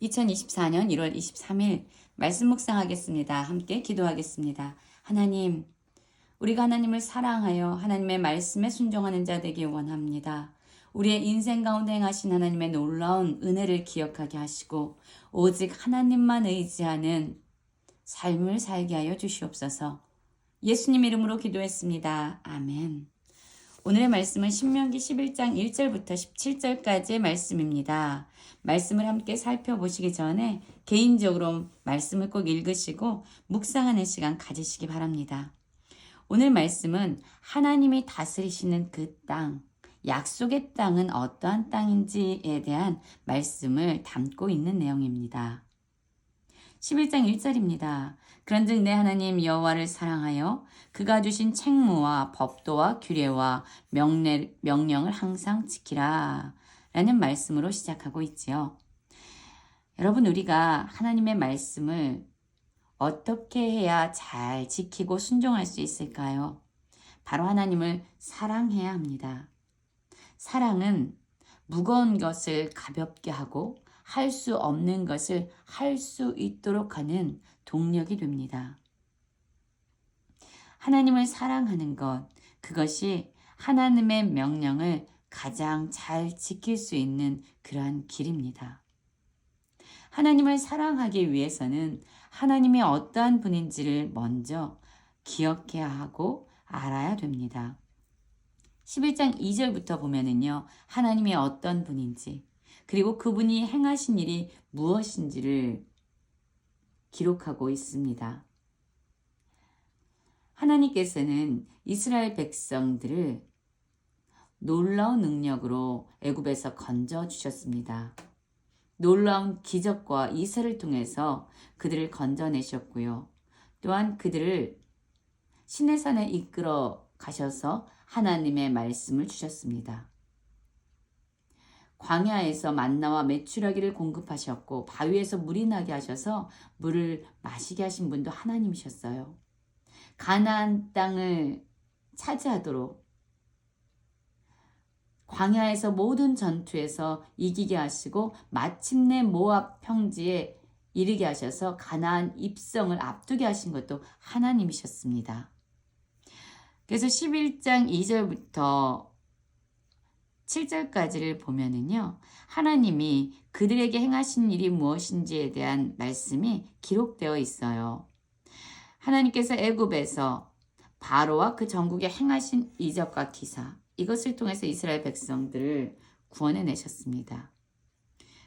2024년 1월 23일 말씀 묵상하겠습니다. 함께 기도하겠습니다. 하나님, 우리가 하나님을 사랑하여 하나님의 말씀에 순종하는 자 되기 원합니다. 우리의 인생 가운데 행하신 하나님의 놀라운 은혜를 기억하게 하시고 오직 하나님만 의지하는 삶을 살게 하여 주시옵소서. 예수님 이름으로 기도했습니다. 아멘. 오늘의 말씀은 신명기 11장 1절부터 17절까지의 말씀입니다. 말씀을 함께 살펴보시기 전에 개인적으로 말씀을 꼭 읽으시고 묵상하는 시간 가지시기 바랍니다. 오늘 말씀은 하나님이 다스리시는 그 땅, 약속의 땅은 어떠한 땅인지에 대한 말씀을 담고 있는 내용입니다. 11장 1절입니다. 그런즉 내 하나님 여호와를 사랑하여 그가 주신 책무와 법도와 규례와 명령을 항상 지키라 라는 말씀으로 시작하고 있지요. 여러분, 우리가 하나님의 말씀을 어떻게 해야 잘 지키고 순종할 수 있을까요? 바로 하나님을 사랑해야 합니다. 사랑은 무거운 것을 가볍게 하고 할 수 없는 것을 할 수 있도록 하는 동력이 됩니다. 하나님을 사랑하는 것, 그것이 하나님의 명령을 가장 잘 지킬 수 있는 그러한 길입니다. 하나님을 사랑하기 위해서는 하나님이 어떠한 분인지를 먼저 기억해야 하고 알아야 됩니다. 11장 2절부터 보면은요, 하나님이 어떤 분인지, 그리고 그분이 행하신 일이 무엇인지를 기록하고 있습니다. 하나님께서는 이스라엘 백성들을 놀라운 능력으로 애굽에서 건져 주셨습니다. 놀라운 기적과 이사를 통해서 그들을 건져내셨고요. 또한 그들을 시내산에 이끌어 가셔서 하나님의 말씀을 주셨습니다. 광야에서 만나와 메추라기를 공급하셨고 바위에서 물이 나게 하셔서 물을 마시게 하신 분도 하나님이셨어요. 가나안 땅을 차지하도록 광야에서 모든 전투에서 이기게 하시고 마침내 모압 평지에 이르게 하셔서 가나안 입성을 앞두게 하신 것도 하나님이셨습니다. 그래서 11장 2절부터 7절까지를 보면은요, 하나님이 그들에게 행하신 일이 무엇인지에 대한 말씀이 기록되어 있어요. 하나님께서 애굽에서 바로와 그 전국에 행하신 이적과 기사, 이것을 통해서 이스라엘 백성들을 구원해 내셨습니다.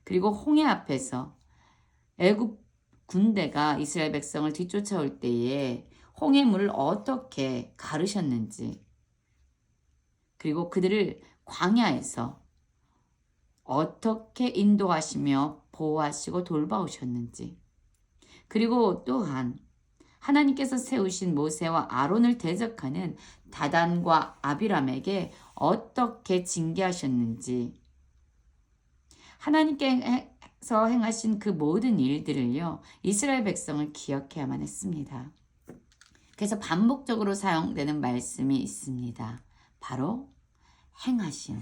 그리고 홍해 앞에서 애굽 군대가 이스라엘 백성을 뒤쫓아올 때에 홍해물을 어떻게 가르셨는지, 그리고 그들을 광야에서 어떻게 인도하시며 보호하시고 돌봐오셨는지, 그리고 또한 하나님께서 세우신 모세와 아론을 대적하는 다단과 아비람에게 어떻게 징계하셨는지, 하나님께서 행하신 그 모든 일들을요, 이스라엘 백성을 기억해야만 했습니다. 그래서 반복적으로 사용되는 말씀이 있습니다. 바로 행하신,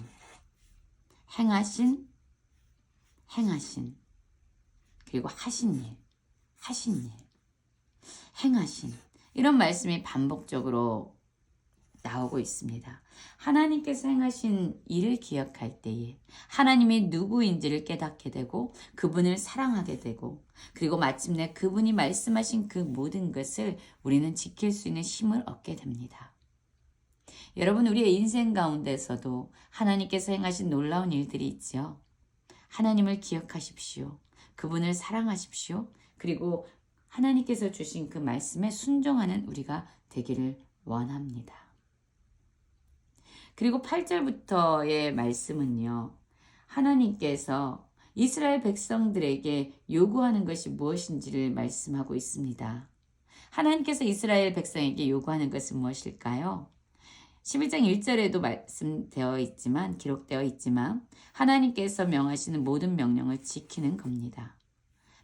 그리고 하신 일, 행하신, 이런 말씀이 반복적으로 나오고 있습니다. 하나님께서 행하신 일을 기억할 때에 하나님이 누구인지를 깨닫게 되고 그분을 사랑하게 되고, 그리고 마침내 그분이 말씀하신 그 모든 것을 우리는 지킬 수 있는 힘을 얻게 됩니다. 여러분, 우리의 인생 가운데서도 하나님께서 행하신 놀라운 일들이 있죠. 하나님을 기억하십시오. 그분을 사랑하십시오. 그리고 하나님께서 주신 그 말씀에 순종하는 우리가 되기를 원합니다. 그리고 8절부터의 말씀은요, 하나님께서 이스라엘 백성들에게 요구하는 것이 무엇인지를 말씀하고 있습니다. 하나님께서 이스라엘 백성에게 요구하는 것은 무엇일까요? 11장 1절에도 기록되어 있지만 하나님께서 명하시는 모든 명령을 지키는 겁니다.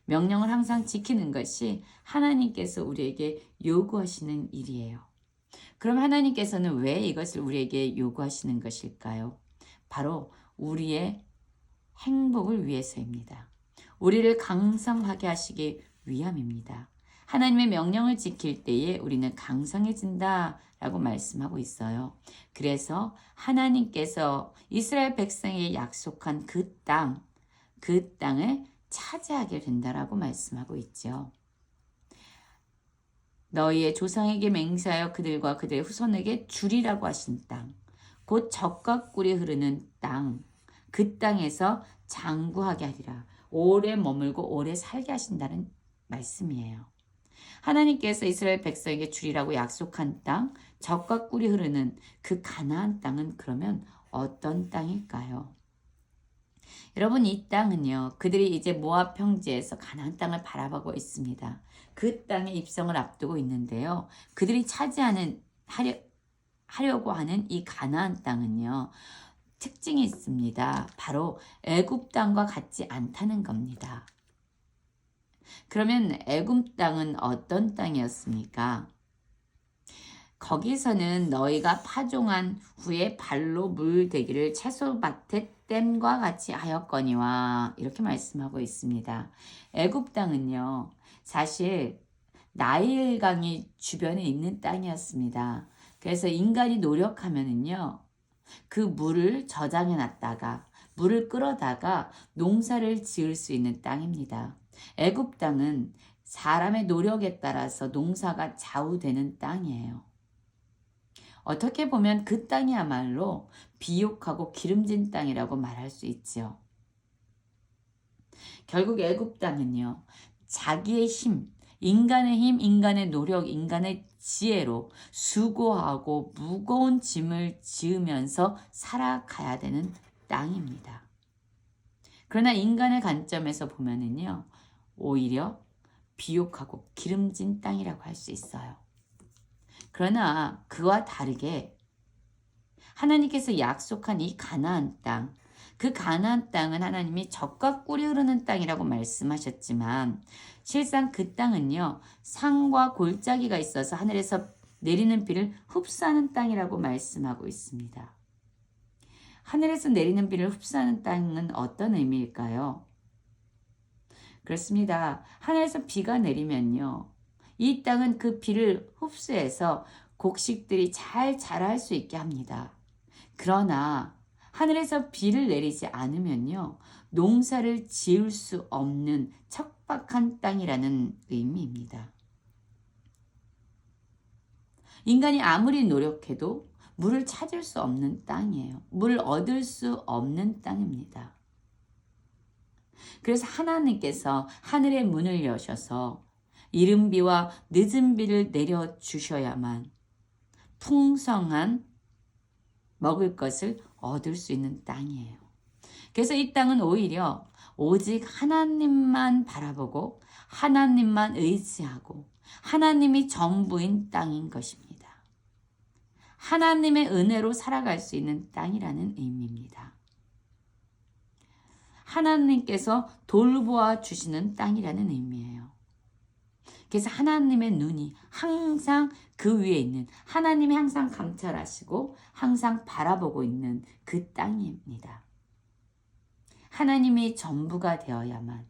명령을 항상 지키는 것이 하나님께서 우리에게 요구하시는 일이에요. 그럼 하나님께서는 왜 이것을 우리에게 요구하시는 것일까요? 바로 우리의 행복을 위해서입니다. 우리를 강성하게 하시기 위함입니다. 하나님의 명령을 지킬 때에 우리는 강성해진다 라고 말씀하고 있어요. 그래서 하나님께서 이스라엘 백성에게 약속한 그 땅을 차지하게 된다라고 말씀하고 있죠. 너희의 조상에게 맹세하여 그들과 그들의 후손에게 주리라고 하신 땅, 곧 젖과 꿀이 흐르는 땅, 그 땅에서 장구하게 하리라. 오래 머물고 오래 살게 하신다는 말씀이에요. 하나님께서 이스라엘 백성에게 주리라고 약속한 땅, 젖과 꿀이 흐르는 그 가나안 땅은 그러면 어떤 땅일까요? 여러분, 이 땅은요, 그들이 이제 모압 평지에서 가나안 땅을 바라보고 있습니다. 그 땅에 입성을 앞두고 있는데요. 그들이 하려고 하는 이 가나안 땅은요, 특징이 있습니다. 바로 애굽 땅과 같지 않다는 겁니다. 그러면 애굽 땅은 어떤 땅이었습니까? 거기서는 너희가 파종한 후에 발로 물대기를 채소밭에 댐과 같이 하였거니와 이렇게 말씀하고 있습니다. 애굽 땅은요, 사실 나일강이 주변에 있는 땅이었습니다. 그래서 인간이 노력하면은요, 그 물을 저장해 놨다가 물을 끌어다가 농사를 지을 수 있는 땅입니다. 애굽 땅은 사람의 노력에 따라서 농사가 좌우되는 땅이에요. 어떻게 보면 그 땅이야말로 비옥하고 기름진 땅이라고 말할 수 있죠. 결국 애굽 땅은요, 자기의 힘, 인간의 노력, 인간의 지혜로 수고하고 무거운 짐을 지으면서 살아가야 되는 땅입니다. 그러나 인간의 관점에서 보면은요, 오히려 비옥하고 기름진 땅이라고 할 수 있어요. 그러나 그와 다르게 하나님께서 약속한 이 가나안 땅, 그 가나안 땅은 하나님이 젖과 꿀이 흐르는 땅이라고 말씀하셨지만 실상 그 땅은요, 산과 골짜기가 있어서 하늘에서 내리는 비를 흡수하는 땅이라고 말씀하고 있습니다. 하늘에서 내리는 비를 흡수하는 땅은 어떤 의미일까요? 그렇습니다. 하늘에서 비가 내리면요, 이 땅은 그 비를 흡수해서 곡식들이 잘 자랄 수 있게 합니다. 그러나 하늘에서 비를 내리지 않으면요, 농사를 지을 수 없는 척박한 땅이라는 의미입니다. 인간이 아무리 노력해도 물을 찾을 수 없는 땅이에요. 물을 얻을 수 없는 땅입니다. 그래서 하나님께서 하늘의 문을 여셔서 이른 비와 늦은 비를 내려주셔야만 풍성한 먹을 것을 얻을 수 있는 땅이에요. 그래서 이 땅은 오히려 오직 하나님만 바라보고 하나님만 의지하고 하나님이 전부인 땅인 것입니다. 하나님의 은혜로 살아갈 수 있는 땅이라는 의미입니다. 하나님께서 돌보아 주시는 땅이라는 의미예요. 그래서 하나님의 눈이 항상 그 위에 있는, 하나님이 항상 감찰하시고 항상 바라보고 있는 그 땅입니다. 하나님이 전부가 되어야만,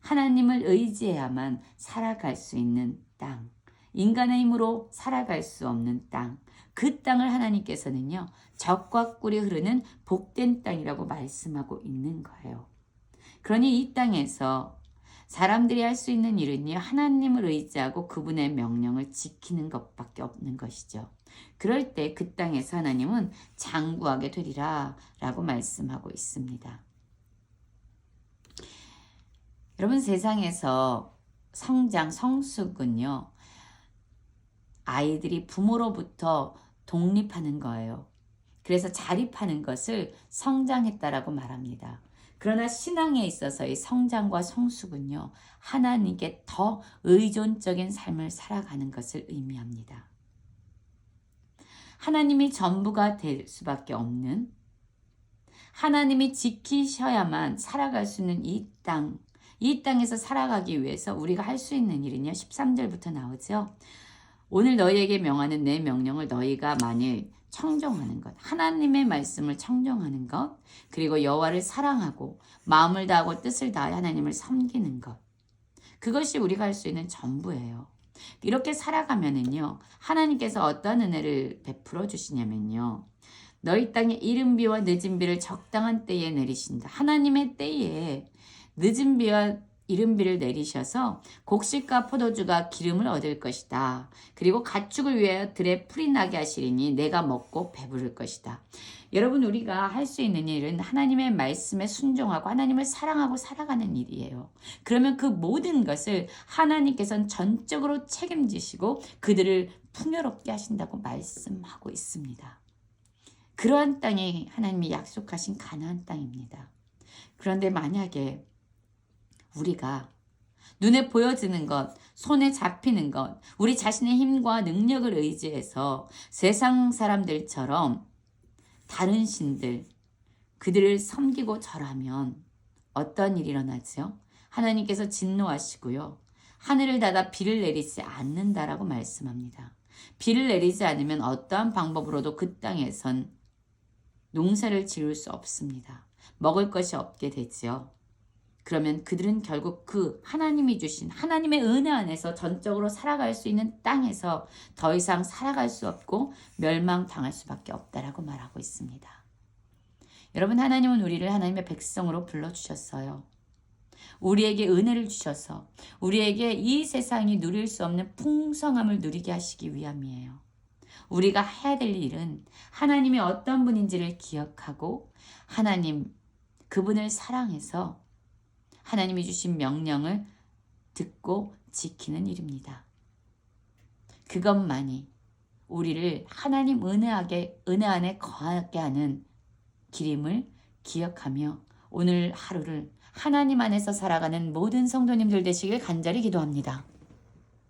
하나님을 의지해야만 살아갈 수 있는 땅, 인간의 힘으로 살아갈 수 없는 땅, 그 땅을 하나님께서는요, 젖과 꿀이 흐르는 복된 땅이라고 말씀하고 있는 거예요. 그러니 이 땅에서 사람들이 할 수 있는 일은요, 하나님을 의지하고 그분의 명령을 지키는 것밖에 없는 것이죠. 그럴 때 그 땅에서 하나님은 장구하게 되리라 라고 말씀하고 있습니다. 여러분, 세상에서 성숙은요, 아이들이 부모로부터 독립하는 거예요. 그래서 자립하는 것을 성장했다라고 말합니다. 그러나 신앙에 있어서의 성장과 성숙은요, 하나님께 더 의존적인 삶을 살아가는 것을 의미합니다. 하나님이 전부가 될 수밖에 없는, 하나님이 지키셔야만 살아갈 수 있는 이 땅에서 살아가기 위해서 우리가 할 수 있는 일은요, 13절부터 나오죠. 오늘 너희에게 명하는 내 명령을 너희가 만일 청종하는 것, 하나님의 말씀을 청종하는 것, 그리고 여호와를 사랑하고 마음을 다하고 뜻을 다해 하나님을 섬기는 것. 그것이 우리가 할 수 있는 전부예요. 이렇게 살아가면은요, 하나님께서 어떤 은혜를 베풀어 주시냐면요, 너희 땅에 이른 비와 늦은 비를 적당한 때에 내리신다. 하나님의 때에 늦은 비와 이른 비를 내리셔서 곡식과 포도주가 기름을 얻을 것이다. 그리고 가축을 위하여 들에 풀이 나게 하시리니 내가 먹고 배부를 것이다. 여러분, 우리가 할 수 있는 일은 하나님의 말씀에 순종하고 하나님을 사랑하고 살아가는 일이에요. 그러면 그 모든 것을 하나님께서는 전적으로 책임지시고 그들을 풍요롭게 하신다고 말씀하고 있습니다. 그러한 땅이 하나님이 약속하신 가나안 땅입니다. 그런데 만약에 우리가 눈에 보여지는 것, 손에 잡히는 것, 우리 자신의 힘과 능력을 의지해서 세상 사람들처럼 다른 신들, 그들을 섬기고 절하면 어떤 일이 일어나죠? 하나님께서 진노하시고요. 하늘을 닫아 비를 내리지 않는다라고 말씀합니다. 비를 내리지 않으면 어떠한 방법으로도 그 땅에선 농사를 지을 수 없습니다. 먹을 것이 없게 되지요. 그러면 그들은 결국 그 하나님이 주신 하나님의 은혜 안에서 전적으로 살아갈 수 있는 땅에서 더 이상 살아갈 수 없고 멸망당할 수밖에 없다라고 말하고 있습니다. 여러분, 하나님은 우리를 하나님의 백성으로 불러주셨어요. 우리에게 은혜를 주셔서 우리에게 이 세상이 누릴 수 없는 풍성함을 누리게 하시기 위함이에요. 우리가 해야 될 일은 하나님이 어떤 분인지를 기억하고 하나님, 그분을 사랑해서 하나님이 주신 명령을 듣고 지키는 일입니다. 그것만이 우리를 하나님 은혜 안에 거하게 하는 길임을 기억하며 오늘 하루를 하나님 안에서 살아가는 모든 성도님들 되시길 간절히 기도합니다.